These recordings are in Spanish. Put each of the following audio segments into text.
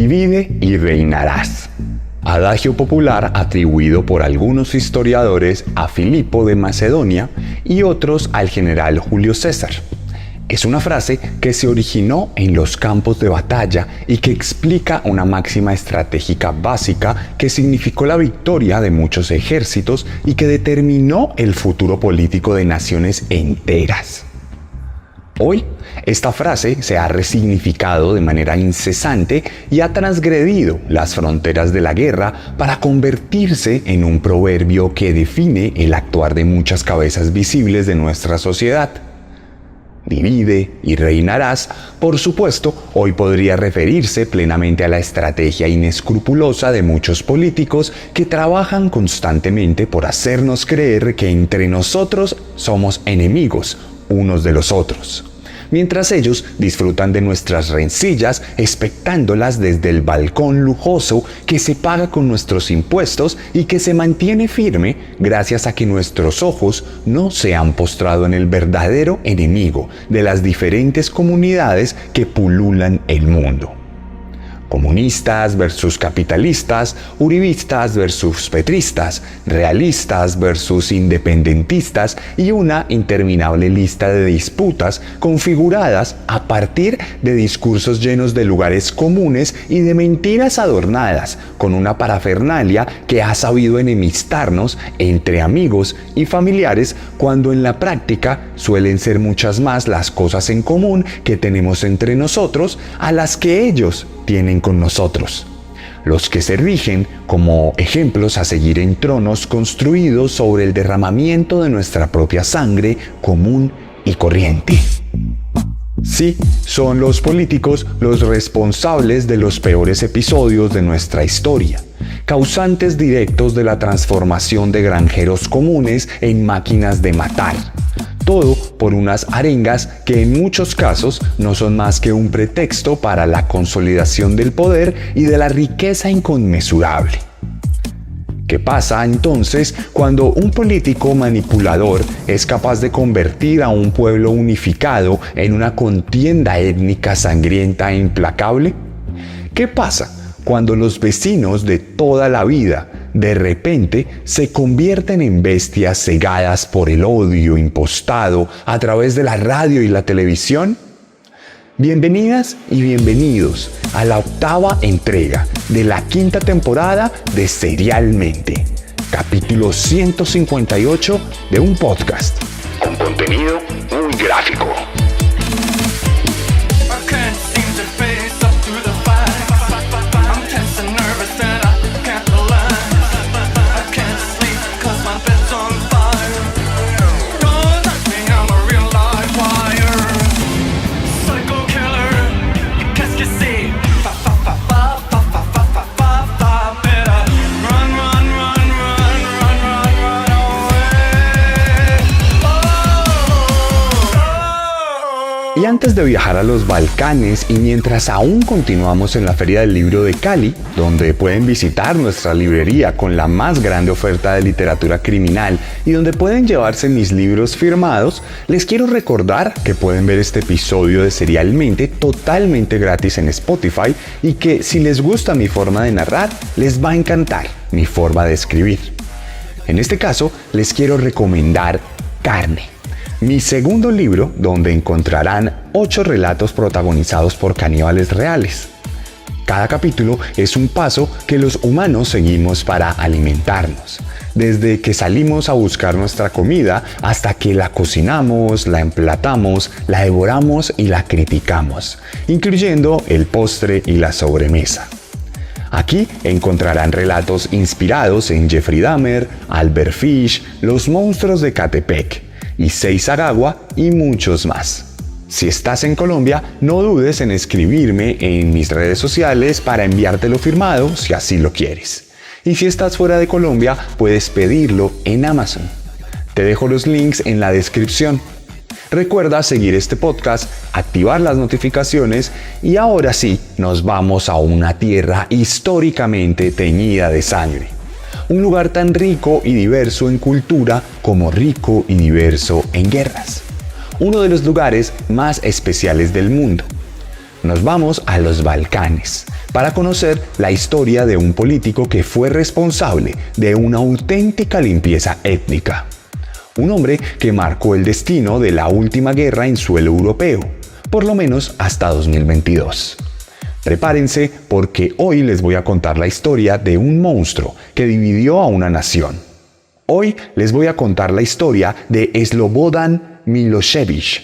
Divide y reinarás. Adagio popular atribuido por algunos historiadores a Filipo de Macedonia y otros al general Julio César. Es una frase que se originó en los campos de batalla y que explica una máxima estratégica básica que significó la victoria de muchos ejércitos y que determinó el futuro político de naciones enteras. Hoy, esta frase se ha resignificado de manera incesante y ha transgredido las fronteras de la guerra para convertirse en un proverbio que define el actuar de muchas cabezas visibles de nuestra sociedad. Divide y reinarás, por supuesto, hoy podría referirse plenamente a la estrategia inescrupulosa de muchos políticos que trabajan constantemente por hacernos creer que entre nosotros somos enemigos unos de los otros, mientras ellos disfrutan de nuestras rencillas espectándolas desde el balcón lujoso que se paga con nuestros impuestos y que se mantiene firme gracias a que nuestros ojos no se han postrado en el verdadero enemigo de las diferentes comunidades que pululan el mundo. Comunistas versus capitalistas, uribistas versus petristas, realistas versus independentistas y una interminable lista de disputas configuradas a partir de discursos llenos de lugares comunes y de mentiras adornadas con una parafernalia que ha sabido enemistarnos entre amigos y familiares cuando en la práctica suelen ser muchas más las cosas en común que tenemos entre nosotros a las que ellos tienen con nosotros, los que se rigen como ejemplos a seguir en tronos construidos sobre el derramamiento de nuestra propia sangre común y corriente. Sí, son los políticos los responsables de los peores episodios de nuestra historia, causantes directos de la transformación de granjeros comunes en máquinas de matar. Todo por unas arengas que en muchos casos no son más que un pretexto para la consolidación del poder y de la riqueza inconmensurable. ¿Qué pasa entonces cuando un político manipulador es capaz de convertir a un pueblo unificado en una contienda étnica sangrienta e implacable? ¿Qué pasa cuando los vecinos de toda la vida de repente se convierten en bestias cegadas por el odio impostado a través de la radio y la televisión? Bienvenidas y bienvenidos a la 8ª entrega de la 5ª temporada de Serialmente, capítulo 158 de un podcast con contenido muy gráfico. Y antes de viajar a los Balcanes y mientras aún continuamos en la Feria del Libro de Cali, donde pueden visitar nuestra librería con la más grande oferta de literatura criminal y donde pueden llevarse mis libros firmados, les quiero recordar que pueden ver este episodio de Serialmente totalmente gratis en Spotify y que si les gusta mi forma de narrar, les va a encantar mi forma de escribir. En este caso, les quiero recomendar Carne, mi segundo libro, donde encontrarán 8 relatos protagonizados por caníbales reales. Cada capítulo es un paso que los humanos seguimos para alimentarnos, desde que salimos a buscar nuestra comida hasta que la cocinamos, la emplatamos, la devoramos y la criticamos, incluyendo el postre y la sobremesa. Aquí encontrarán relatos inspirados en Jeffrey Dahmer, Albert Fish, los monstruos de Catepec, Issei Sagawa y muchos más. Si estás en Colombia, no dudes en escribirme en mis redes sociales para enviártelo firmado si así lo quieres. Y si estás fuera de Colombia, puedes pedirlo en Amazon. Te dejo los links en la descripción. Recuerda seguir este podcast, activar las notificaciones y ahora sí, nos vamos a una tierra históricamente teñida de sangre. Un lugar tan rico y diverso en cultura como rico y diverso en guerras. Uno de los lugares más especiales del mundo. nos vamos a los Balcanes para conocer la historia de un político que fue responsable de una auténtica limpieza étnica. Un hombre que marcó el destino de la última guerra en suelo europeo, por lo menos hasta 2022. Prepárense porque hoy les voy a contar la historia de un monstruo que dividió a una nación. Hoy les voy a contar la historia de Slobodan Milošević,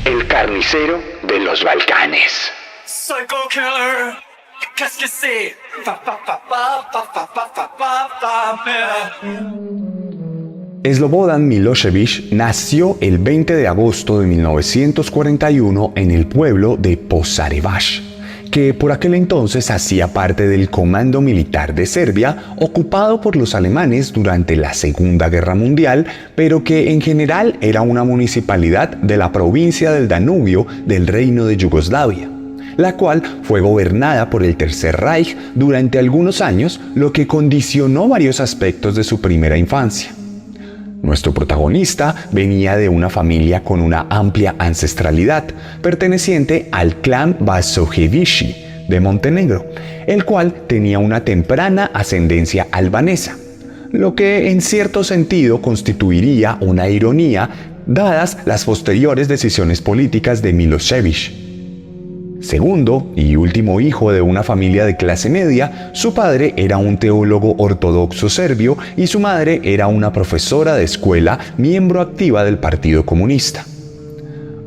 el carnicero de los Balcanes. Psycho killer, qu'est-ce que c'est? Slobodan Milošević nació el 20 de agosto de 1941 en el pueblo de Požarevac, que por aquel entonces hacía parte del Comando Militar de Serbia, ocupado por los alemanes durante la Segunda Guerra Mundial, pero que en general era una municipalidad de la provincia del Danubio del Reino de Yugoslavia, la cual fue gobernada por el Tercer Reich durante algunos años, lo que condicionó varios aspectos de su primera infancia. Nuestro protagonista venía de una familia con una amplia ancestralidad, perteneciente al clan Vasojevići de Montenegro, el cual tenía una temprana ascendencia albanesa, lo que en cierto sentido constituiría una ironía dadas las posteriores decisiones políticas de Milošević. Segundo y último hijo de una familia de clase media, su padre era un teólogo ortodoxo serbio y su madre era una profesora de escuela, miembro activa del Partido Comunista.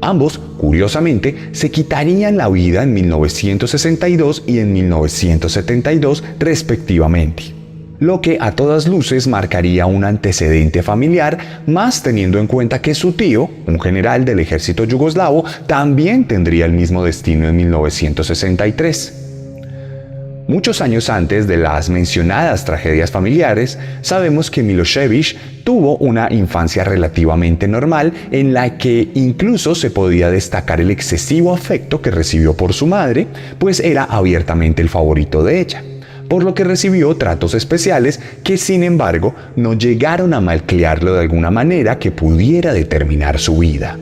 Ambos, curiosamente, se quitarían la vida en 1962 y en 1972 respectivamente, lo que a todas luces marcaría un antecedente familiar, más teniendo en cuenta que su tío, un general del ejército yugoslavo, también tendría el mismo destino en 1963. Muchos años antes de las mencionadas tragedias familiares, sabemos que Milošević tuvo una infancia relativamente normal en la que incluso se podía destacar el excesivo afecto que recibió por su madre, pues era abiertamente el favorito de ella, por lo que recibió tratos especiales que sin embargo no llegaron a malcriarlo de alguna manera que pudiera determinar su vida.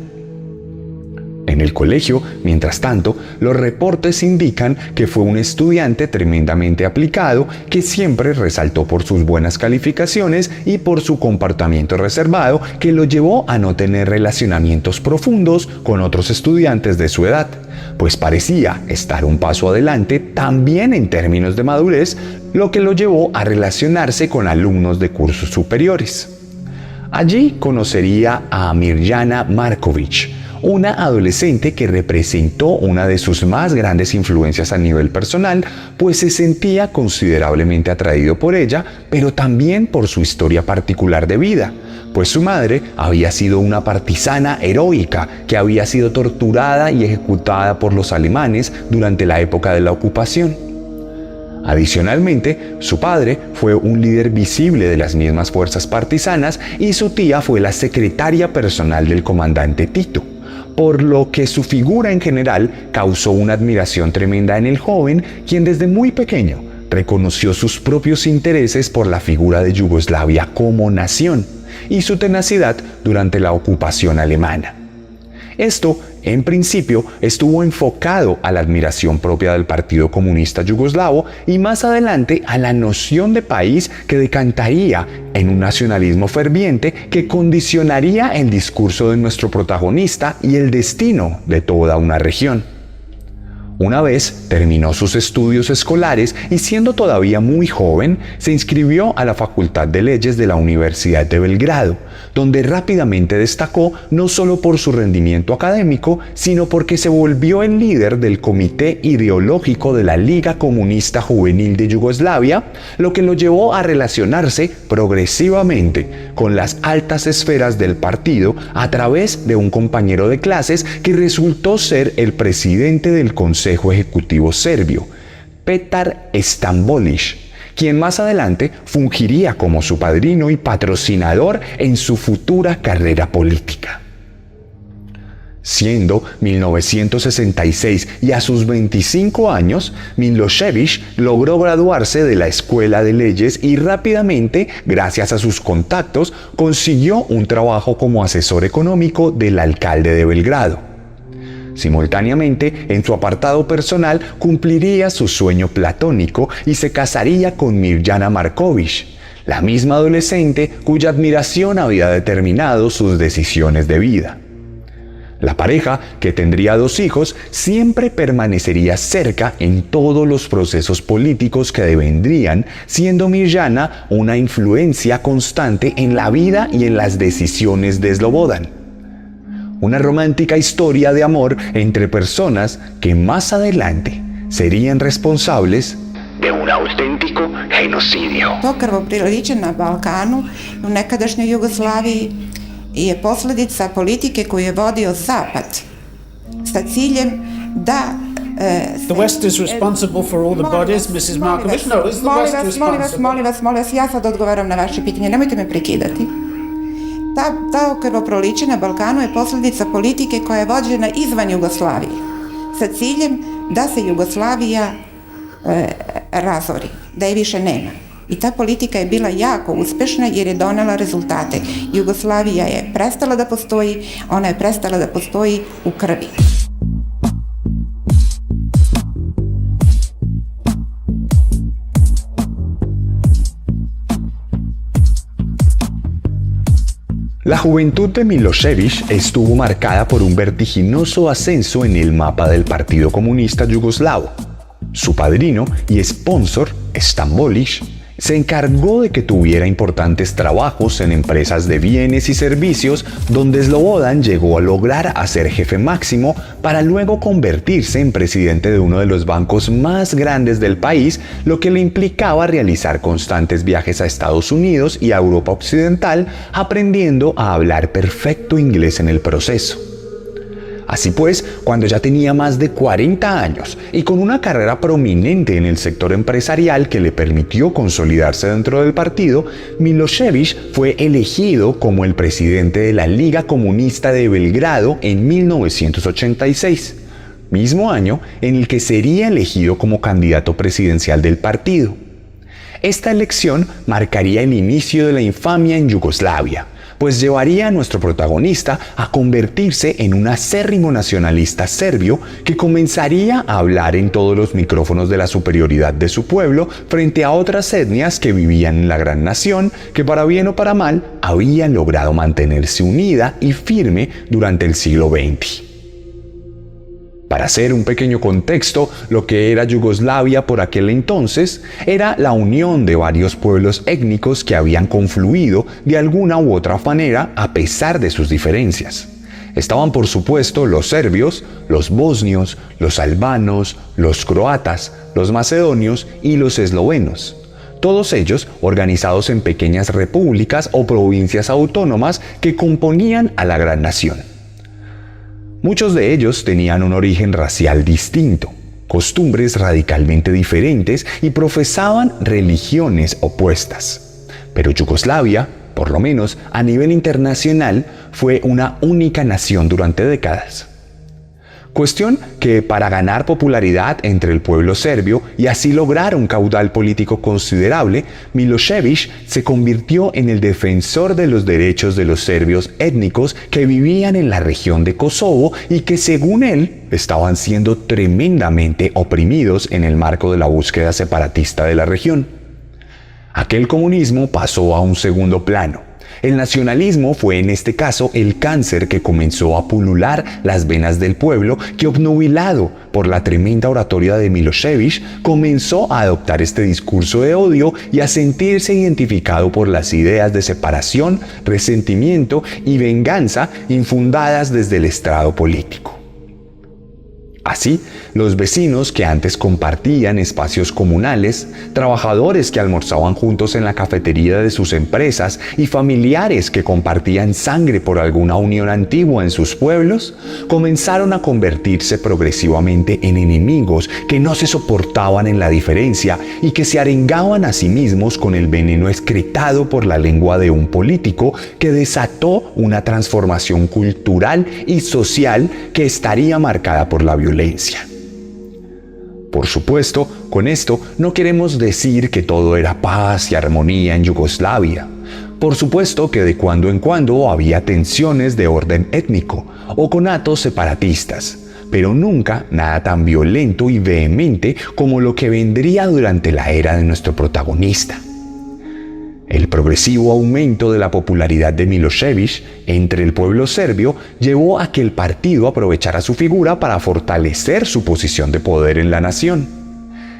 En el colegio, mientras tanto, los reportes indican que fue un estudiante tremendamente aplicado que siempre resaltó por sus buenas calificaciones y por su comportamiento reservado que lo llevó a no tener relacionamientos profundos con otros estudiantes de su edad, pues parecía estar un paso adelante también en términos de madurez, lo que lo llevó a relacionarse con alumnos de cursos superiores. Allí conocería a Mirjana Marković, una adolescente que representó una de sus más grandes influencias a nivel personal, pues se sentía considerablemente atraído por ella, pero también por su historia particular de vida, pues su madre había sido una partisana heroica que había sido torturada y ejecutada por los alemanes durante la época de la ocupación. Adicionalmente, su padre fue un líder visible de las mismas fuerzas partisanas y su tía fue la secretaria personal del comandante Tito, por lo que su figura en general causó una admiración tremenda en el joven, quien desde muy pequeño reconoció sus propios intereses por la figura de Yugoslavia como nación y su tenacidad durante la ocupación alemana. Esto, en principio, estuvo enfocado a la admiración propia del Partido Comunista Yugoslavo y más adelante a la noción de país que decantaría en un nacionalismo ferviente que condicionaría el discurso de nuestro protagonista y el destino de toda una región. Una vez terminó sus estudios escolares y siendo todavía muy joven, se inscribió a la Facultad de Leyes de la Universidad de Belgrado, donde rápidamente destacó no solo por su rendimiento académico, sino porque se volvió el líder del comité ideológico de la Liga Comunista Juvenil de Yugoslavia, lo que lo llevó a relacionarse progresivamente con las altas esferas del partido a través de un compañero de clases que resultó ser el presidente del Consejo Ejecutivo serbio, Petar Stambolić, quien más adelante fungiría como su padrino y patrocinador en su futura carrera política. Siendo 1966 y a sus 25 años, Milošević logró graduarse de la Escuela de Leyes y rápidamente, gracias a sus contactos, consiguió un trabajo como asesor económico del alcalde de Belgrado. Simultáneamente, en su apartado personal, cumpliría su sueño platónico y se casaría con Mirjana Marković, la misma adolescente cuya admiración había determinado sus decisiones de vida. La pareja, que tendría 2 hijos, siempre permanecería cerca en todos los procesos políticos que devendrían, siendo Mirjana una influencia constante en la vida y en las decisiones de Slobodan. Una romántica historia de amor entre personas que más adelante serían responsables de un auténtico genocidio. To krvopriliće na Balkanu, u nekadašnjoj Jugoslaviji, je posljedica politike koju je vodio Zapad sa ciljem da The West is responsible for all the bodies, Mrs. Marković. No, is the West responsible? Molim vas, ja sad odgovaram na vaše pitanje, nemojte me prekidati. Ta krvoproliće na Balkanu je posljedica politike koja je vođena izvan Jugoslavije sa ciljem da se Jugoslavija razori, da je više nema. I ta politika je bila jako uspešna jer je donela rezultate. Jugoslavija je prestala da postoji, ona je prestala da postoji u krvi. La juventud de Milošević estuvo marcada por un vertiginoso ascenso en el mapa del Partido Comunista Yugoslavo. Su padrino y sponsor, Stambolić, se encargó de que tuviera importantes trabajos en empresas de bienes y servicios, donde Slobodan llegó a lograr a ser jefe máximo para luego convertirse en presidente de uno de los bancos más grandes del país, lo que le implicaba realizar constantes viajes a Estados Unidos y a Europa Occidental, aprendiendo a hablar perfecto inglés en el proceso. Así pues, cuando ya tenía más de 40 años y con una carrera prominente en el sector empresarial que le permitió consolidarse dentro del partido, Milošević fue elegido como el presidente de la Liga Comunista de Belgrado en 1986, mismo año en el que sería elegido como candidato presidencial del partido. Esta elección marcaría el inicio de la infamia en Yugoslavia, pues llevaría a nuestro protagonista a convertirse en un acérrimo nacionalista serbio que comenzaría a hablar en todos los micrófonos de la superioridad de su pueblo frente a otras etnias que vivían en la gran nación, que para bien o para mal habían logrado mantenerse unida y firme durante el siglo XX. Para hacer un pequeño contexto, lo que era Yugoslavia por aquel entonces era la unión de varios pueblos étnicos que habían confluido de alguna u otra manera a pesar de sus diferencias. Estaban por supuesto los serbios, los bosnios, los albanos, los croatas, los macedonios y los eslovenos. Todos ellos organizados en pequeñas repúblicas o provincias autónomas que componían a la gran nación. Muchos de ellos tenían un origen racial distinto, costumbres radicalmente diferentes y profesaban religiones opuestas. Pero Yugoslavia, por lo menos a nivel internacional, fue una única nación durante décadas. Cuestión que para ganar popularidad entre el pueblo serbio y así lograr un caudal político considerable, Milošević se convirtió en el defensor de los derechos de los serbios étnicos que vivían en la región de Kosovo y que según él estaban siendo tremendamente oprimidos en el marco de la búsqueda separatista de la región. Aquel comunismo pasó a un segundo plano. El nacionalismo fue en este caso el cáncer que comenzó a pulular las venas del pueblo que, obnubilado por la tremenda oratoria de Milošević, comenzó a adoptar este discurso de odio y a sentirse identificado por las ideas de separación, resentimiento y venganza infundadas desde el estrado político. Así, los vecinos que antes compartían espacios comunales, trabajadores que almorzaban juntos en la cafetería de sus empresas y familiares que compartían sangre por alguna unión antigua en sus pueblos, comenzaron a convertirse progresivamente en enemigos que no se soportaban en la diferencia y que se arengaban a sí mismos con el veneno excretado por la lengua de un político que desató una transformación cultural y social que estaría marcada por la violencia. Por supuesto, con esto no queremos decir que todo era paz y armonía en Yugoslavia. Por supuesto que de cuando en cuando había tensiones de orden étnico o conatos separatistas, pero nunca nada tan violento y vehemente como lo que vendría durante la era de nuestro protagonista. El progresivo aumento de la popularidad de Milošević entre el pueblo serbio llevó a que el partido aprovechara su figura para fortalecer su posición de poder en la nación.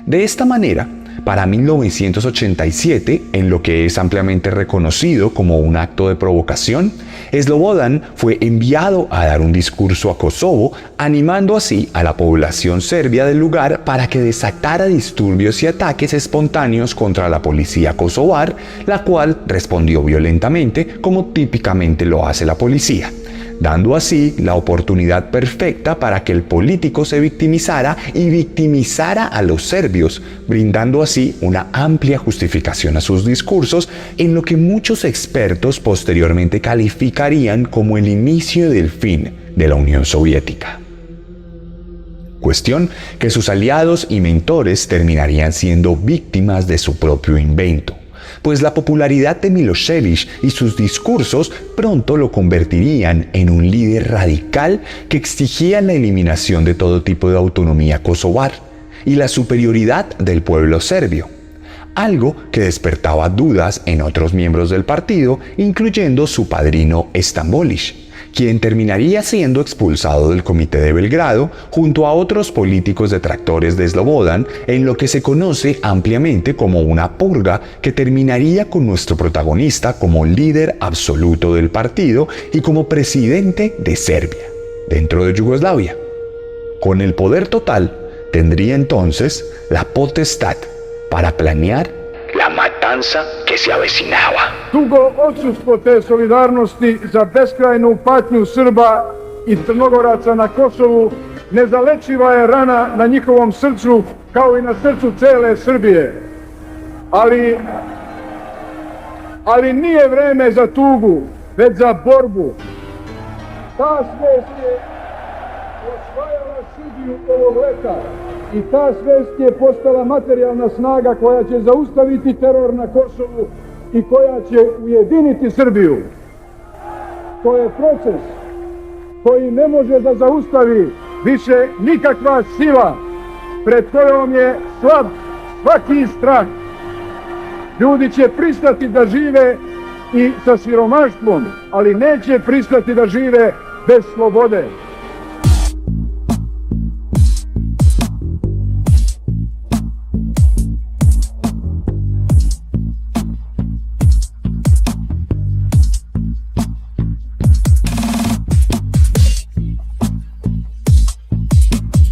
De esta manera, para 1987, en lo que es ampliamente reconocido como un acto de provocación, Slobodan fue enviado a dar un discurso a Kosovo, animando así a la población serbia del lugar para que desatara disturbios y ataques espontáneos contra la policía kosovar, la cual respondió violentamente como típicamente lo hace la policía, dando así la oportunidad perfecta para que el político se victimizara y victimizara a los serbios, brindando así una amplia justificación a sus discursos en lo que muchos expertos posteriormente calificarían como el inicio del fin de la Unión Soviética. Cuestión que sus aliados y mentores terminarían siendo víctimas de su propio invento, pues la popularidad de Milošević y sus discursos pronto lo convertirían en un líder radical que exigía la eliminación de todo tipo de autonomía kosovar y la superioridad del pueblo serbio, algo que despertaba dudas en otros miembros del partido, incluyendo su padrino Stambolić, quien terminaría siendo expulsado del Comité de Belgrado junto a otros políticos detractores de Slobodan en lo que se conoce ampliamente como una purga que terminaría con nuestro protagonista como líder absoluto del partido y como presidente de Serbia, dentro de Yugoslavia. Con el poder total, tendría entonces la potestad para planear la matanza que se avecinaba. Dugo odsustvo te solidarnosti za beskrajnu patnju Srba i Crnogoraca na Kosovu nezalečiva je rana na njihovom srcu kao i na srcu cele Srbije. Ali nije vreme za tugu, već za borbu. Ta svest je osvajala Srbiju ovog leta i ta svest je postala materijalna snaga koja će zaustaviti teror na Kosovu i koja će ujediniti Srbiju. To je proces koji ne može da zaustavi više nikakva sila pred kojom je slab svaki strah. Ljudi će pristati da žive i sa siromaštvom, ali neće pristati da žive bez slobode.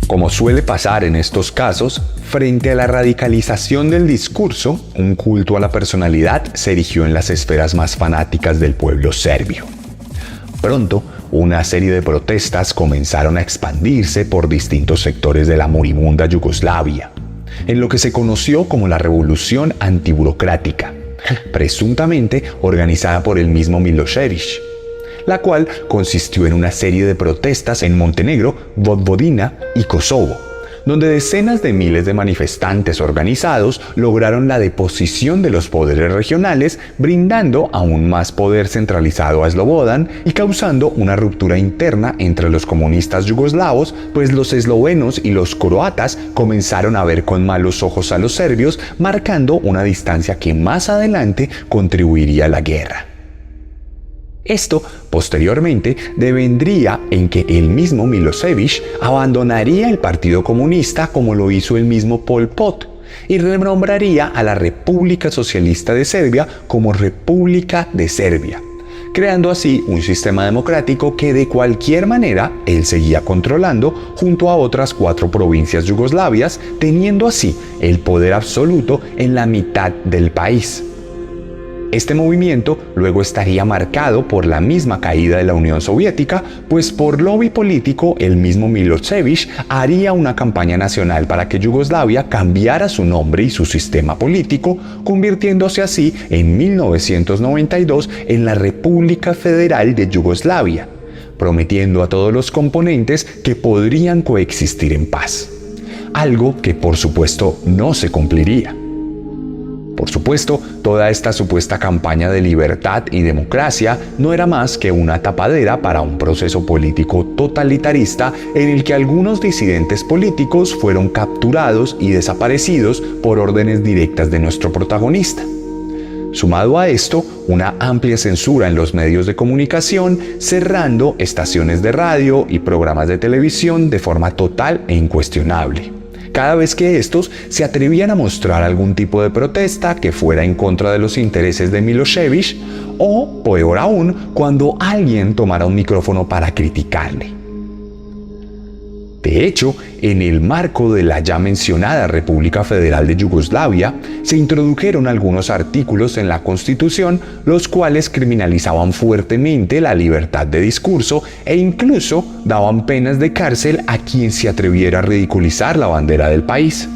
Como suele pasar en estos casos, frente a la radicalización del discurso, un culto a la personalidad se erigió en las esferas más fanáticas del pueblo serbio. Pronto, una serie de protestas comenzaron a expandirse por distintos sectores de la moribunda Yugoslavia, en lo que se conoció como la Revolución Antiburocrática, presuntamente organizada por el mismo Milošević, la cual consistió en una serie de protestas en Montenegro, Vojvodina y Kosovo, donde decenas de miles de manifestantes organizados lograron la deposición de los poderes regionales, brindando aún más poder centralizado a Slobodan y causando una ruptura interna entre los comunistas yugoslavos, pues los eslovenos y los croatas comenzaron a ver con malos ojos a los serbios, marcando una distancia que más adelante contribuiría a la guerra. Esto, posteriormente, devendría en que el mismo Milošević abandonaría el Partido Comunista como lo hizo el mismo Pol Pot y renombraría a la República Socialista de Serbia como República de Serbia, creando así un sistema democrático que de cualquier manera él seguía controlando junto a otras 4 provincias yugoslavias, teniendo así el poder absoluto en la mitad del país. Este movimiento luego estaría marcado por la misma caída de la Unión Soviética, pues por lobby político el mismo Milošević haría una campaña nacional para que Yugoslavia cambiara su nombre y su sistema político, convirtiéndose así en 1992 en la República Federal de Yugoslavia, prometiendo a todos los componentes que podrían coexistir en paz, algo que por supuesto no se cumpliría. Por supuesto, toda esta supuesta campaña de libertad y democracia no era más que una tapadera para un proceso político totalitarista en el que algunos disidentes políticos fueron capturados y desaparecidos por órdenes directas de nuestro protagonista. Sumado a esto, una amplia censura en los medios de comunicación, cerrando estaciones de radio y programas de televisión de forma total e incuestionable. Cada vez que estos se atrevían a mostrar algún tipo de protesta que fuera en contra de los intereses de Milošević, o, peor aún, cuando alguien tomara un micrófono para criticarle. De hecho, en el marco de la ya mencionada República Federal de Yugoslavia, se introdujeron algunos artículos en la Constitución, los cuales criminalizaban fuertemente la libertad de discurso e incluso daban penas de cárcel a quien se atreviera a ridiculizar la bandera del país.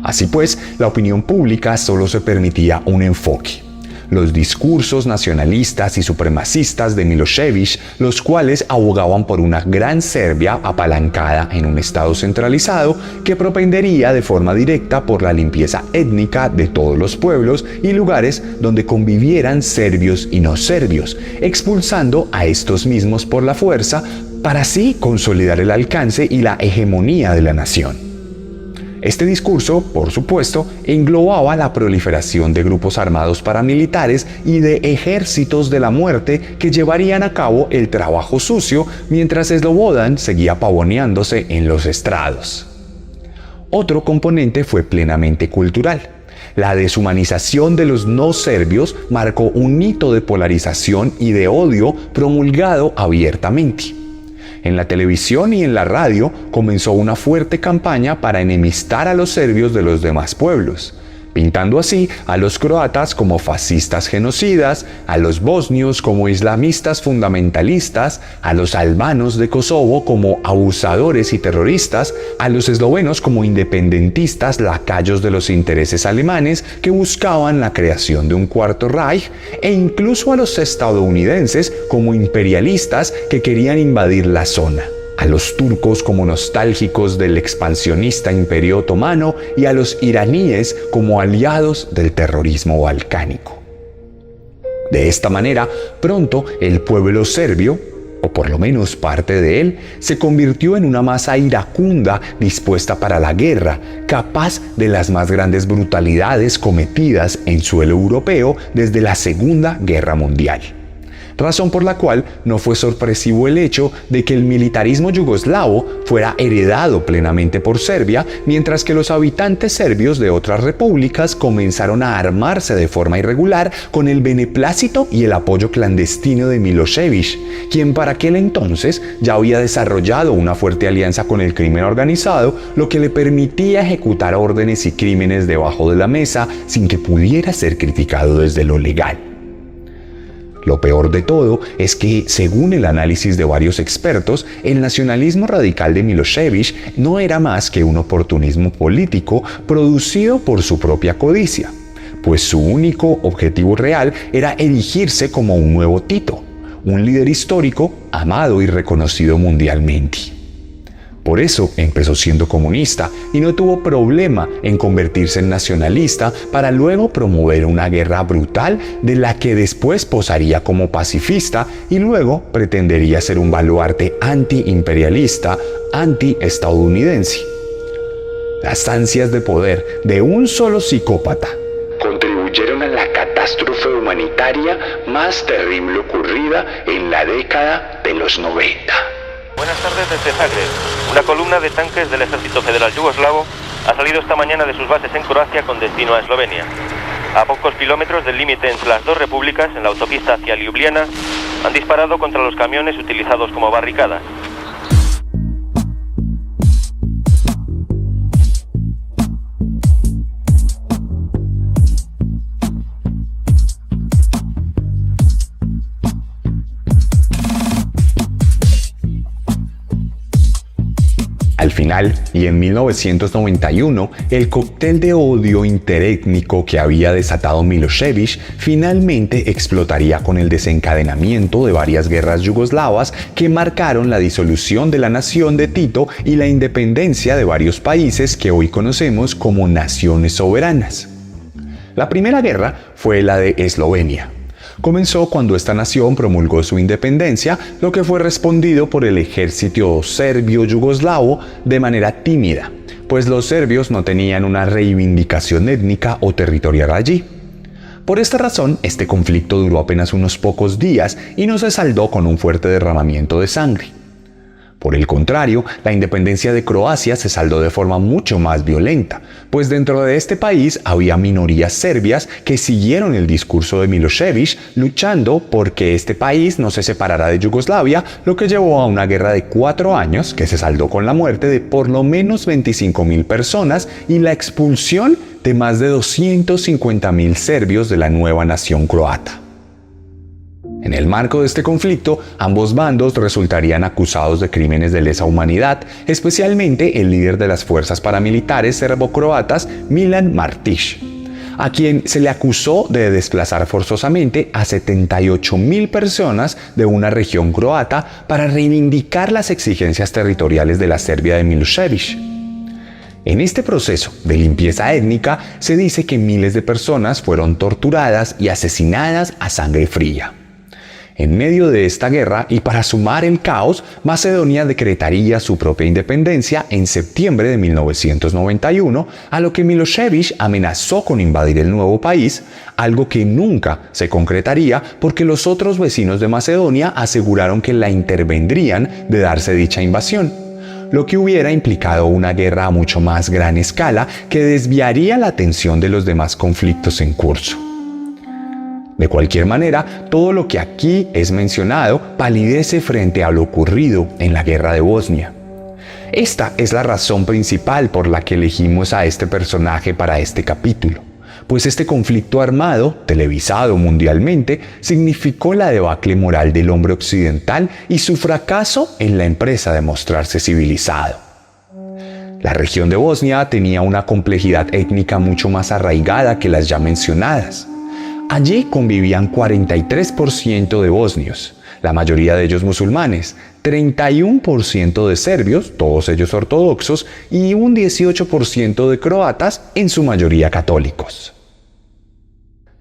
Así pues, la opinión pública solo se permitía un enfoque: los discursos nacionalistas y supremacistas de Milošević, los cuales abogaban por una gran Serbia apalancada en un estado centralizado que propendería de forma directa por la limpieza étnica de todos los pueblos y lugares donde convivieran serbios y no serbios, expulsando a estos mismos por la fuerza para así consolidar el alcance y la hegemonía de la nación. Este discurso, por supuesto, englobaba la proliferación de grupos armados paramilitares y de ejércitos de la muerte que llevarían a cabo el trabajo sucio mientras Slobodan seguía pavoneándose en los estrados. Otro componente fue plenamente cultural. La deshumanización de los no serbios marcó un hito de polarización y de odio promulgado abiertamente. En la televisión y en la radio comenzó una fuerte campaña para enemistar a los serbios de los demás pueblos, pintando así a los croatas como fascistas genocidas, a los bosnios como islamistas fundamentalistas, a los albanos de Kosovo como abusadores y terroristas, a los eslovenos como independentistas lacayos de los intereses alemanes que buscaban la creación de un cuarto Reich, e incluso a los estadounidenses como imperialistas que querían invadir la zona, a los turcos como nostálgicos del expansionista Imperio Otomano y a los iraníes como aliados del terrorismo balcánico. De esta manera, pronto el pueblo serbio, o por lo menos parte de él, se convirtió en una masa iracunda dispuesta para la guerra, capaz de las más grandes brutalidades cometidas en suelo europeo desde la Segunda Guerra Mundial. Razón por la cual no fue sorpresivo el hecho de que el militarismo yugoslavo fuera heredado plenamente por Serbia, mientras que los habitantes serbios de otras repúblicas comenzaron a armarse de forma irregular con el beneplácito y el apoyo clandestino de Milošević, quien para aquel entonces ya había desarrollado una fuerte alianza con el crimen organizado, lo que le permitía ejecutar órdenes y crímenes debajo de la mesa sin que pudiera ser criticado desde lo legal. Lo peor de todo es que, según el análisis de varios expertos, el nacionalismo radical de Milošević no era más que un oportunismo político producido por su propia codicia, pues su único objetivo real era erigirse como un nuevo Tito, un líder histórico amado y reconocido mundialmente. Por eso empezó siendo comunista y no tuvo problema en convertirse en nacionalista para luego promover una guerra brutal de la que después posaría como pacifista y luego pretendería ser un baluarte anti-imperialista, anti-estadounidense. Las ansias de poder de un solo psicópata contribuyeron a la catástrofe humanitaria más terrible ocurrida en la década de los 90. Buenas tardes desde Zagreb. Una columna de tanques del Ejército Federal Yugoslavo ha salido esta mañana de sus bases en Croacia con destino a Eslovenia. A pocos kilómetros del límite entre las dos repúblicas, en la autopista hacia Ljubljana, han disparado contra los camiones utilizados como barricadas. Al final, y en 1991, el cóctel de odio interétnico que había desatado Milošević finalmente explotaría con el desencadenamiento de varias guerras yugoslavas que marcaron la disolución de la nación de Tito y la independencia de varios países que hoy conocemos como naciones soberanas. La primera guerra fue la de Eslovenia. Comenzó cuando esta nación promulgó su independencia, lo que fue respondido por el ejército serbio-yugoslavo de manera tímida, pues los serbios no tenían una reivindicación étnica o territorial allí. Por esta razón, este conflicto duró apenas unos pocos días y no se saldó con un fuerte derramamiento de sangre. Por el contrario, la independencia de Croacia se saldó de forma mucho más violenta, pues dentro de este país había minorías serbias que siguieron el discurso de Milošević luchando por que este país no se separara de Yugoslavia, lo que llevó a una guerra de 4 años que se saldó con la muerte de por lo menos 25.000 personas y la expulsión de más de 250.000 serbios de la nueva nación croata. En el marco de este conflicto, ambos bandos resultarían acusados de crímenes de lesa humanidad, especialmente el líder de las fuerzas paramilitares serbo-croatas, Milan Martić, a quien se le acusó de desplazar forzosamente a 78.000 personas de una región croata para reivindicar las exigencias territoriales de la Serbia de Milošević. En este proceso de limpieza étnica se dice que miles de personas fueron torturadas y asesinadas a sangre fría. En medio de esta guerra y para sumar el caos, Macedonia decretaría su propia independencia en septiembre de 1991, a lo que Milošević amenazó con invadir el nuevo país, algo que nunca se concretaría porque los otros vecinos de Macedonia aseguraron que la intervendrían de darse dicha invasión, lo que hubiera implicado una guerra a mucho más gran escala que desviaría la atención de los demás conflictos en curso. De cualquier manera, todo lo que aquí es mencionado palidece frente a lo ocurrido en la guerra de Bosnia. Esta es la razón principal por la que elegimos a este personaje para este capítulo, pues este conflicto armado, televisado mundialmente, significó la debacle moral del hombre occidental y su fracaso en la empresa de mostrarse civilizado. La región de Bosnia tenía una complejidad étnica mucho más arraigada que las ya mencionadas. Allí convivían 43% de bosnios, la mayoría de ellos musulmanes, 31% de serbios, todos ellos ortodoxos, y un 18% de croatas, en su mayoría católicos.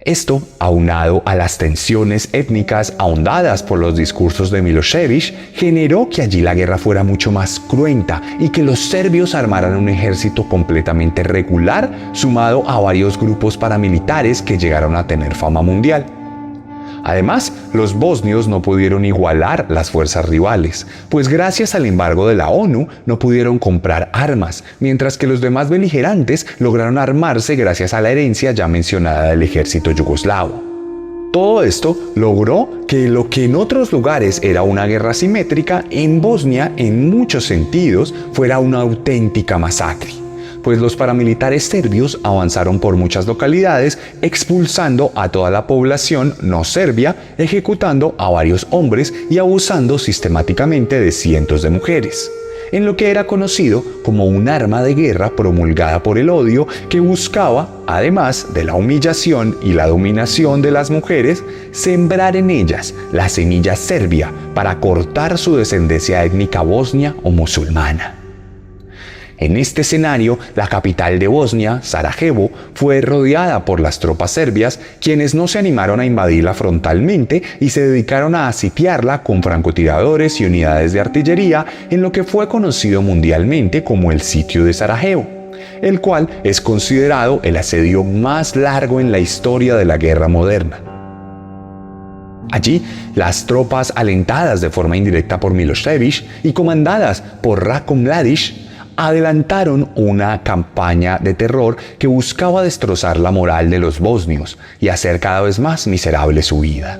Esto, aunado a las tensiones étnicas ahondadas por los discursos de Milošević, generó que allí la guerra fuera mucho más cruenta y que los serbios armaran un ejército completamente regular, sumado a varios grupos paramilitares que llegaron a tener fama mundial. Además, los bosnios no pudieron igualar las fuerzas rivales, pues gracias al embargo de la ONU no pudieron comprar armas, mientras que los demás beligerantes lograron armarse gracias a la herencia ya mencionada del ejército yugoslavo. Todo esto logró que lo que en otros lugares era una guerra simétrica, en Bosnia, en muchos sentidos, fuera una auténtica masacre, pues los paramilitares serbios avanzaron por muchas localidades, expulsando a toda la población no serbia, ejecutando a varios hombres y abusando sistemáticamente de cientos de mujeres, en lo que era conocido como un arma de guerra promulgada por el odio que buscaba, además de la humillación y la dominación de las mujeres, sembrar en ellas la semilla serbia para cortar su descendencia étnica bosnia o musulmana. En este escenario, la capital de Bosnia, Sarajevo, fue rodeada por las tropas serbias, quienes no se animaron a invadirla frontalmente y se dedicaron a sitiarla con francotiradores y unidades de artillería en lo que fue conocido mundialmente como el Sitio de Sarajevo, el cual es considerado el asedio más largo en la historia de la guerra moderna. Allí, las tropas alentadas de forma indirecta por Milošević y comandadas por Ratko Mladić adelantaron una campaña de terror que buscaba destrozar la moral de los bosnios y hacer cada vez más miserable su vida.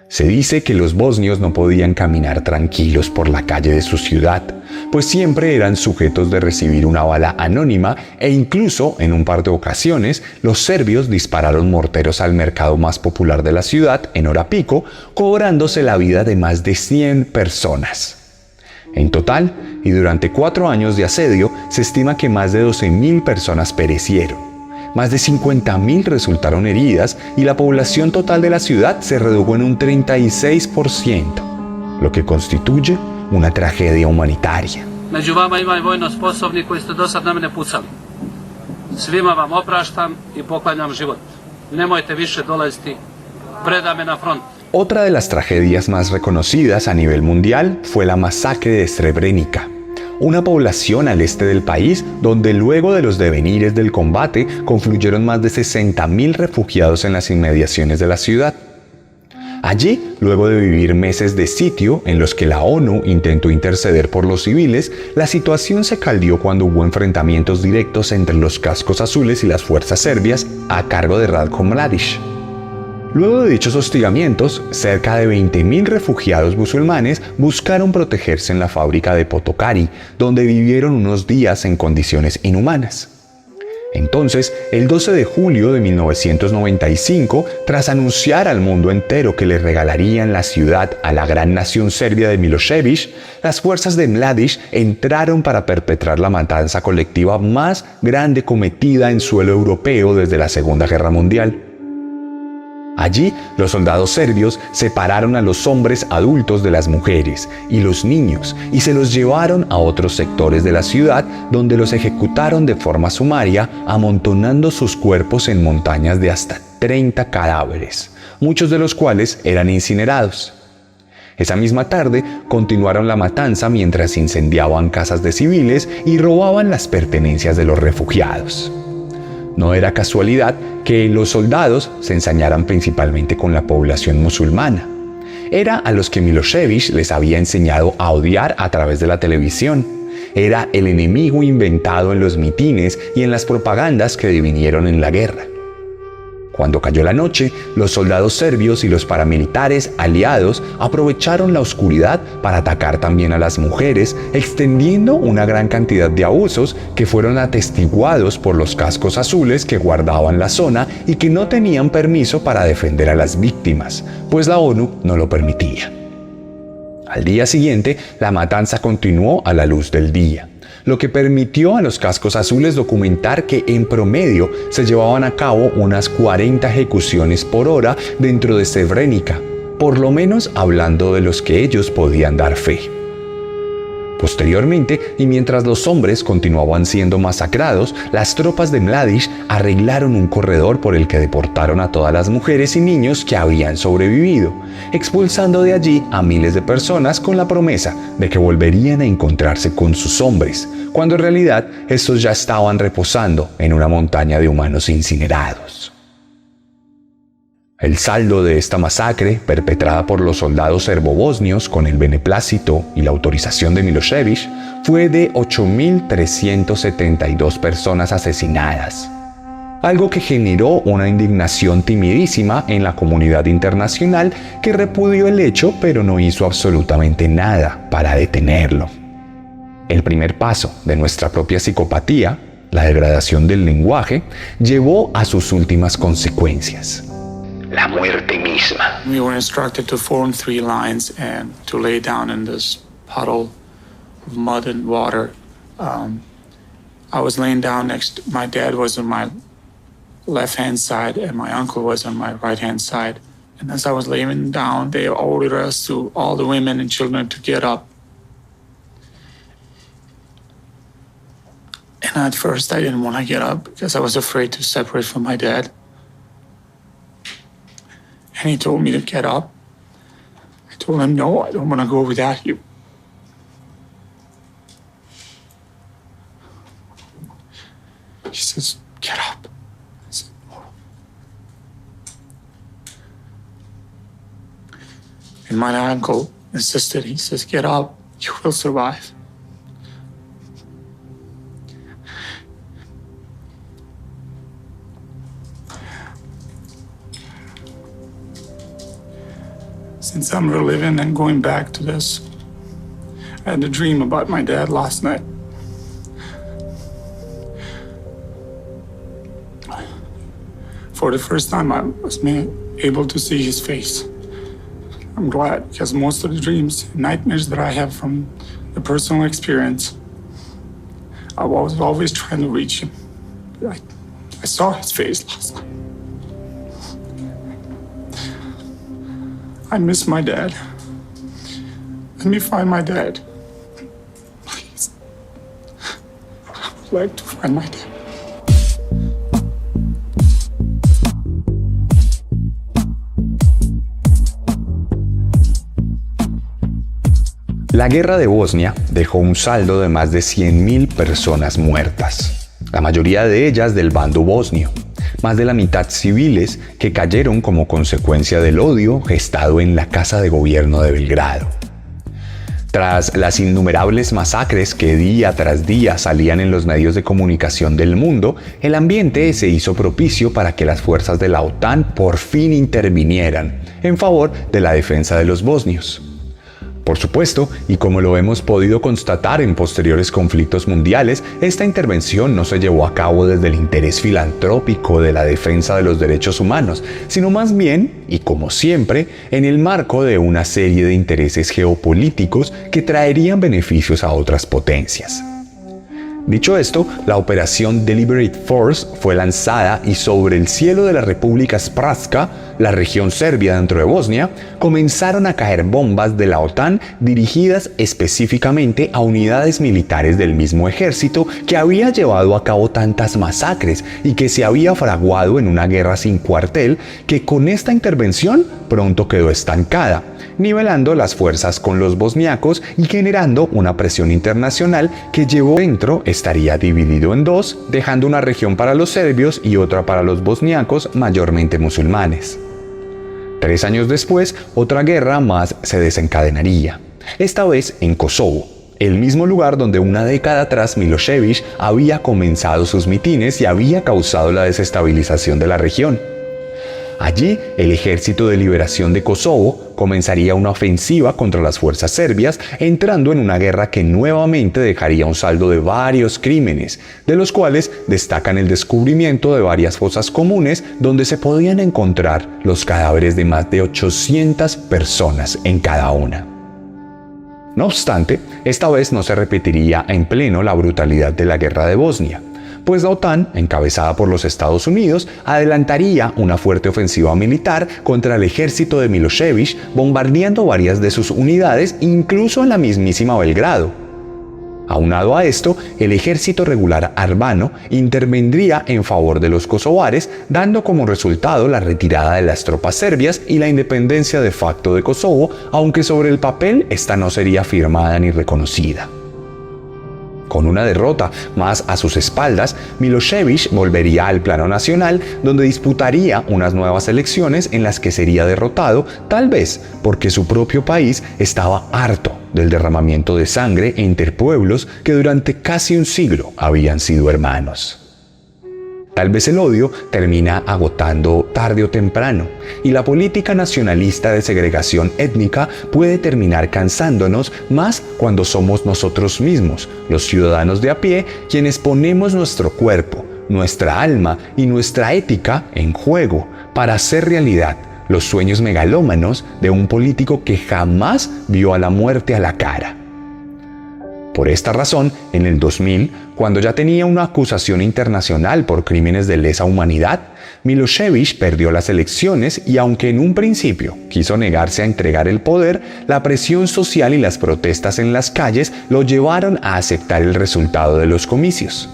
Se dice que los bosnios no podían caminar tranquilos por la calle de su ciudad, pues siempre eran sujetos de recibir una bala anónima e incluso, en un par de ocasiones, los serbios dispararon morteros al mercado más popular de la ciudad, en hora pico, cobrándose la vida de más de 100 personas. En total, y durante 4 años de asedio, se estima que más de 12.000 personas perecieron. Más de 50.000 resultaron heridas y la población total de la ciudad se redujo en un 36%, lo que constituye una tragedia humanitaria. Među vama ima i vojno sposobni koji ste do sad na mene pucali. Svima vam opraštam i poklanjam život. Nemojte više dolaziti, predame na front. Otra de las tragedias más reconocidas a nivel mundial fue la masacre de Srebrenica, una población al este del país donde luego de los devenires del combate confluyeron más de 60.000 refugiados en las inmediaciones de la ciudad. Allí, luego de vivir meses de sitio en los que la ONU intentó interceder por los civiles, la situación se caldeó cuando hubo enfrentamientos directos entre los cascos azules y las fuerzas serbias a cargo de Ratko Mladić. Luego de dichos hostigamientos, cerca de 20.000 refugiados musulmanes buscaron protegerse en la fábrica de Potokari, donde vivieron unos días en condiciones inhumanas. Entonces, el 12 de julio de 1995, tras anunciar al mundo entero que le regalarían la ciudad a la gran nación serbia de Milošević, las fuerzas de Mladić entraron para perpetrar la matanza colectiva más grande cometida en suelo europeo desde la Segunda Guerra Mundial. Allí, los soldados serbios separaron a los hombres adultos de las mujeres y los niños y se los llevaron a otros sectores de la ciudad donde los ejecutaron de forma sumaria, amontonando sus cuerpos en montañas de hasta 30 cadáveres, muchos de los cuales eran incinerados. Esa misma tarde continuaron la matanza mientras incendiaban casas de civiles y robaban las pertenencias de los refugiados. No era casualidad que los soldados se ensañaran principalmente con la población musulmana. Era a los que Milošević les había enseñado a odiar a través de la televisión. Era el enemigo inventado en los mitines y en las propagandas que divinieron en la guerra. Cuando cayó la noche, los soldados serbios y los paramilitares aliados aprovecharon la oscuridad para atacar también a las mujeres, extendiendo una gran cantidad de abusos que fueron atestiguados por los cascos azules que guardaban la zona y que no tenían permiso para defender a las víctimas, pues la ONU no lo permitía. Al día siguiente, la matanza continuó a la luz del día, lo que permitió a los cascos azules documentar que en promedio se llevaban a cabo unas 40 ejecuciones por hora dentro de Srebrenica, por lo menos hablando de los que ellos podían dar fe. Posteriormente, y mientras los hombres continuaban siendo masacrados, las tropas de Mladić arreglaron un corredor por el que deportaron a todas las mujeres y niños que habían sobrevivido, expulsando de allí a miles de personas con la promesa de que volverían a encontrarse con sus hombres, cuando en realidad estos ya estaban reposando en una montaña de humanos incinerados. El saldo de esta masacre, perpetrada por los soldados serbobosnios con el beneplácito y la autorización de Milošević, fue de 8.372 personas asesinadas, algo que generó una indignación timidísima en la comunidad internacional que repudió el hecho pero no hizo absolutamente nada para detenerlo. El primer paso de nuestra propia psicopatía, la degradación del lenguaje, llevó a sus últimas consecuencias. La muerte misma. We were instructed to form 3 lines and to lay down in this puddle of mud and water. I was laying down next, my dad was on my left-hand side and my uncle was on my right-hand side. And as I was laying down, they ordered us to, all the women and children, to get up. And at first I didn't want to get up because I was afraid to separate from my dad. And he told me to get up. I told him, no, I don't want to go without you. He says, get up. I said, no. And my uncle insisted. He says, get up. You will survive. Since I'm reliving and going back to this, I had a dream about my dad last night. For the first time, I was able to see his face. I'm glad, because most of the dreams and nightmares that I have from the personal experience, I was always trying to reach him. I saw his face last night. I miss my dad. Let me find my dad. Please. I would like to find my dad. La guerra de Bosnia dejó un saldo de más de 100.000 personas muertas, la mayoría de ellas del bando bosnio, más de la mitad civiles que cayeron como consecuencia del odio gestado en la Casa de Gobierno de Belgrado. Tras las innumerables masacres que día tras día salían en los medios de comunicación del mundo, el ambiente se hizo propicio para que las fuerzas de la OTAN por fin intervinieran en favor de la defensa de los bosnios. Por supuesto, y como lo hemos podido constatar en posteriores conflictos mundiales, esta intervención no se llevó a cabo desde el interés filantrópico de la defensa de los derechos humanos, sino más bien, y como siempre, en el marco de una serie de intereses geopolíticos que traerían beneficios a otras potencias. Dicho esto, la operación Deliberate Force fue lanzada y sobre el cielo de la República Srpska, la región serbia dentro de Bosnia, comenzaron a caer bombas de la OTAN dirigidas específicamente a unidades militares del mismo ejército que había llevado a cabo tantas masacres y que se había fraguado en una guerra sin cuartel que con esta intervención pronto quedó estancada, nivelando las fuerzas con los bosniacos y generando una presión internacional que llevó dentro estaría dividido en dos, dejando una región para los serbios y otra para los bosniacos mayormente musulmanes. 3 años después, otra guerra más se desencadenaría, esta vez en Kosovo, el mismo lugar donde una década atrás Milošević había comenzado sus mitines y había causado la desestabilización de la región. Allí, el Ejército de Liberación de Kosovo comenzaría una ofensiva contra las fuerzas serbias, entrando en una guerra que nuevamente dejaría un saldo de varios crímenes, de los cuales destacan el descubrimiento de varias fosas comunes donde se podían encontrar los cadáveres de más de 800 personas en cada una. No obstante, esta vez no se repetiría en pleno la brutalidad de la guerra de Bosnia, pues la OTAN, encabezada por los Estados Unidos, adelantaría una fuerte ofensiva militar contra el ejército de Milošević, bombardeando varias de sus unidades, incluso en la mismísima Belgrado. Aunado a esto, el ejército regular albano intervendría en favor de los kosovares, dando como resultado la retirada de las tropas serbias y la independencia de facto de Kosovo, aunque sobre el papel esta no sería firmada ni reconocida. Con una derrota más a sus espaldas, Milošević volvería al plano nacional, donde disputaría unas nuevas elecciones en las que sería derrotado, tal vez porque su propio país estaba harto del derramamiento de sangre entre pueblos que durante casi un siglo habían sido hermanos. Tal vez el odio termina agotando tarde o temprano, y la política nacionalista de segregación étnica puede terminar cansándonos más cuando somos nosotros mismos, los ciudadanos de a pie, quienes ponemos nuestro cuerpo, nuestra alma y nuestra ética en juego para hacer realidad los sueños megalómanos de un político que jamás vio a la muerte a la cara. Por esta razón, en el 2000, cuando ya tenía una acusación internacional por crímenes de lesa humanidad, Milošević perdió las elecciones y aunque en un principio quiso negarse a entregar el poder, la presión social y las protestas en las calles lo llevaron a aceptar el resultado de los comicios.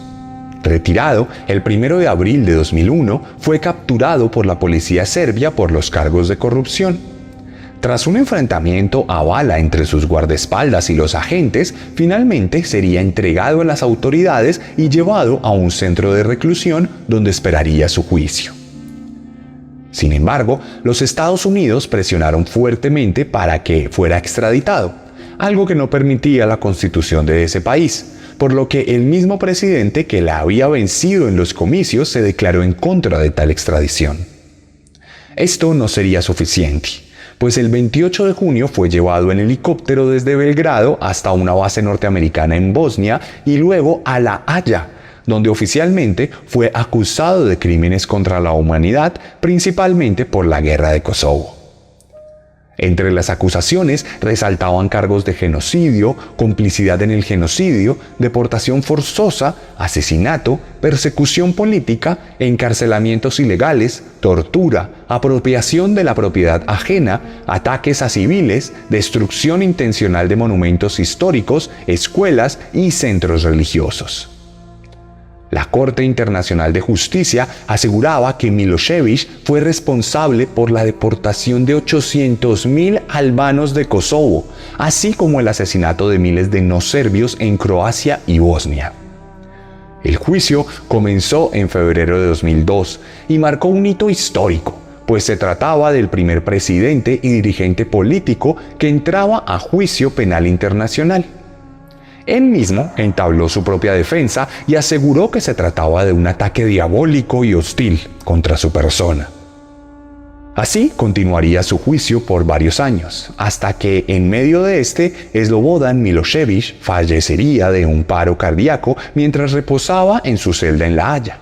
Retirado, el 1 de abril de 2001 fue capturado por la policía serbia por los cargos de corrupción. Tras un enfrentamiento a bala entre sus guardaespaldas y los agentes, finalmente sería entregado a las autoridades y llevado a un centro de reclusión donde esperaría su juicio. Sin embargo, los Estados Unidos presionaron fuertemente para que fuera extraditado, algo que no permitía la constitución de ese país, por lo que el mismo presidente que la había vencido en los comicios se declaró en contra de tal extradición. Esto no sería suficiente, pues el 28 de junio fue llevado en helicóptero desde Belgrado hasta una base norteamericana en Bosnia y luego a La Haya, donde oficialmente fue acusado de crímenes contra la humanidad, principalmente por la guerra de Kosovo. Entre las acusaciones resaltaban cargos de genocidio, complicidad en el genocidio, deportación forzosa, asesinato, persecución política, encarcelamientos ilegales, tortura, apropiación de la propiedad ajena, ataques a civiles, destrucción intencional de monumentos históricos, escuelas y centros religiosos. La Corte Internacional de Justicia aseguraba que Milošević fue responsable por la deportación de 800.000 albanos de Kosovo, así como el asesinato de miles de no serbios en Croacia y Bosnia. El juicio comenzó en febrero de 2002 y marcó un hito histórico, pues se trataba del primer presidente y dirigente político que entraba a juicio penal internacional. Él mismo entabló su propia defensa y aseguró que se trataba de un ataque diabólico y hostil contra su persona. Así continuaría su juicio por varios años, hasta que en medio de este, Slobodan Milošević fallecería de un paro cardíaco mientras reposaba en su celda en La Haya.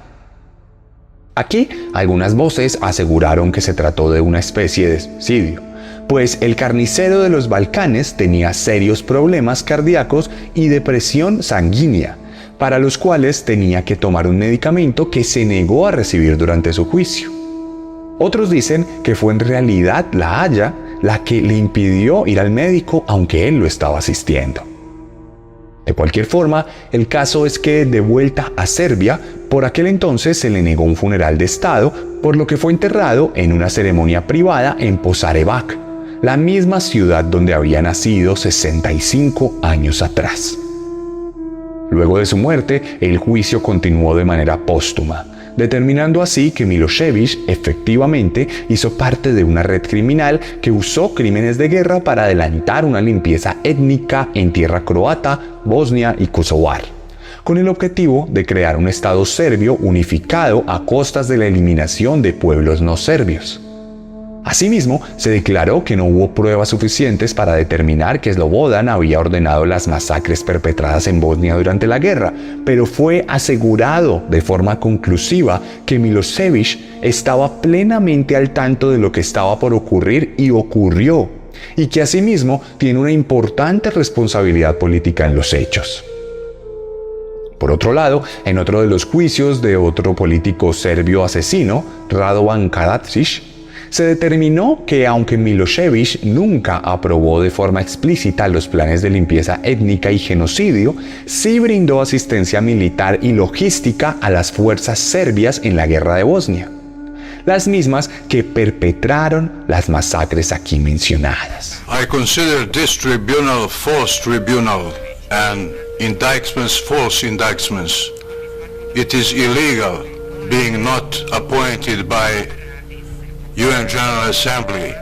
Aquí, algunas voces aseguraron que se trató de una especie de suicidio, pues el carnicero de los Balcanes tenía serios problemas cardíacos y depresión sanguínea, para los cuales tenía que tomar un medicamento que se negó a recibir durante su juicio. Otros dicen que fue en realidad La Haya la que le impidió ir al médico aunque él lo estaba asistiendo. De cualquier forma, el caso es que de vuelta a Serbia, por aquel entonces se le negó un funeral de estado, por lo que fue enterrado en una ceremonia privada en Požarevac, la misma ciudad donde había nacido 65 años atrás. Luego de su muerte, el juicio continuó de manera póstuma, determinando así que Milošević efectivamente hizo parte de una red criminal que usó crímenes de guerra para adelantar una limpieza étnica en tierra croata, bosnia y kosovar, con el objetivo de crear un estado serbio unificado a costas de la eliminación de pueblos no serbios. Asimismo, se declaró que no hubo pruebas suficientes para determinar que Slobodan había ordenado las masacres perpetradas en Bosnia durante la guerra, pero fue asegurado de forma conclusiva que Milošević estaba plenamente al tanto de lo que estaba por ocurrir y ocurrió, y que asimismo tiene una importante responsabilidad política en los hechos. Por otro lado, en otro de los juicios de otro político serbio asesino, Radovan Karadzic, se determinó que aunque Milošević nunca aprobó de forma explícita los planes de limpieza étnica y genocidio, sí brindó asistencia militar y logística a las fuerzas serbias en la guerra de Bosnia, las mismas que perpetraron las masacres aquí mencionadas. I consider this tribunal false tribunal and indictments false indictments. It is illegal being not appointed by UN General Assembly,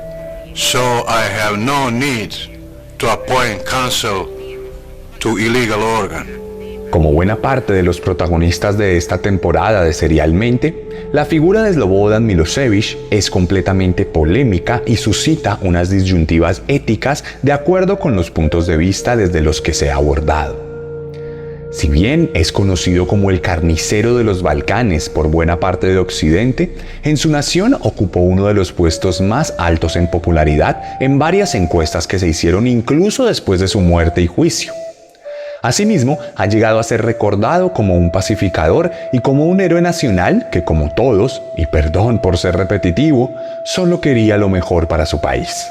so I have no need to appoint counsel to illegal organ. Como buena parte de los protagonistas de esta temporada de Serialmente, la figura de Slobodan Milošević es completamente polémica y suscita unas disyuntivas éticas de acuerdo con los puntos de vista desde los que se ha abordado. Si bien es conocido como el carnicero de los Balcanes por buena parte de Occidente, en su nación ocupó uno de los puestos más altos en popularidad en varias encuestas que se hicieron incluso después de su muerte y juicio. Asimismo, ha llegado a ser recordado como un pacificador y como un héroe nacional que, como todos, y perdón por ser repetitivo, solo quería lo mejor para su país.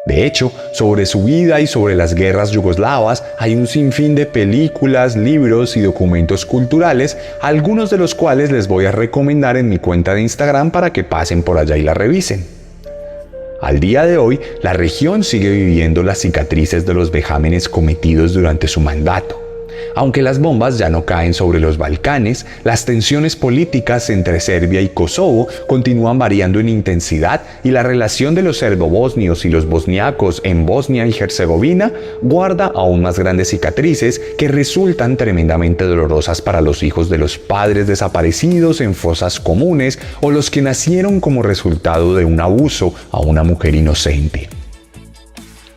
De hecho, sobre su vida y sobre las guerras yugoslavas hay un sinfín de películas, libros y documentos culturales, algunos de los cuales les voy a recomendar en mi cuenta de Instagram para que pasen por allá y la revisen. Al día de hoy, la región sigue viviendo las cicatrices de los vejámenes cometidos durante su mandato. Aunque las bombas ya no caen sobre los Balcanes, las tensiones políticas entre Serbia y Kosovo continúan variando en intensidad y la relación de los serbobosnios y los bosniacos en Bosnia y Herzegovina guarda aún más grandes cicatrices que resultan tremendamente dolorosas para los hijos de los padres desaparecidos en fosas comunes o los que nacieron como resultado de un abuso a una mujer inocente.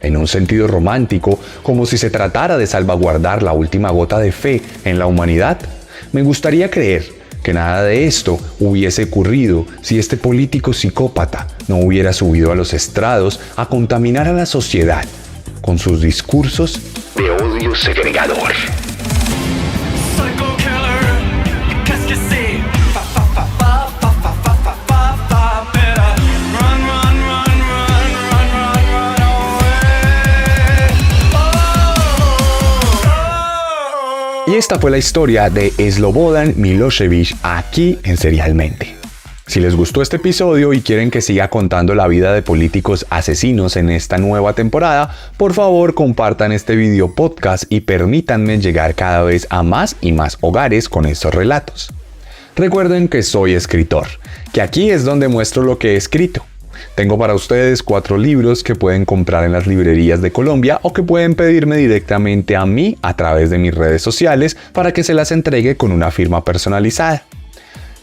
En un sentido romántico, como si se tratara de salvaguardar la última gota de fe en la humanidad, me gustaría creer que nada de esto hubiese ocurrido si este político psicópata no hubiera subido a los estrados a contaminar a la sociedad con sus discursos de odio segregador. Psycho killer, qu'est-ce que c'est? Y esta Esta fue la historia de Slobodan Milošević aquí en Serialmente. Si les gustó este episodio y quieren que siga contando la vida de políticos asesinos en esta nueva temporada, por favor compartan este video podcast y permítanme llegar cada vez a más y más hogares con estos relatos. Recuerden que soy escritor, que aquí es donde muestro lo que he escrito. Tengo para ustedes 4 libros que pueden comprar en las librerías de Colombia o que pueden pedirme directamente a mí a través de mis redes sociales para que se las entregue con una firma personalizada.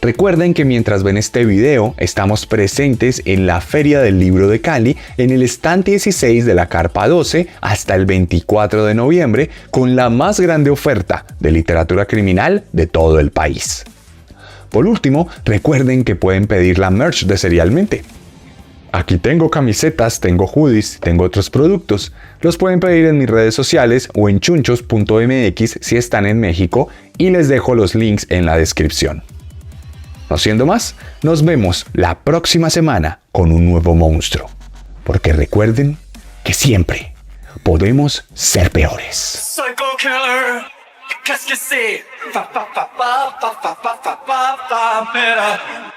Recuerden que mientras ven este video, estamos presentes en la Feria del Libro de Cali en el stand 16 de la Carpa 12 hasta el 24 de noviembre con la más grande oferta de literatura criminal de todo el país. Por último, recuerden que pueden pedir la merch de Serialmente. Aquí tengo camisetas, tengo hoodies, tengo otros productos. Los pueden pedir en mis redes sociales o en chunchos.mx si están en México y les dejo los links en la descripción. No siendo más, nos vemos la próxima semana con un nuevo monstruo. Porque recuerden que siempre podemos ser peores. Psycho killer, qu'est-ce que c'est? Fa, fa, fa, fa, fa, fa, fa, fa, fa, fa,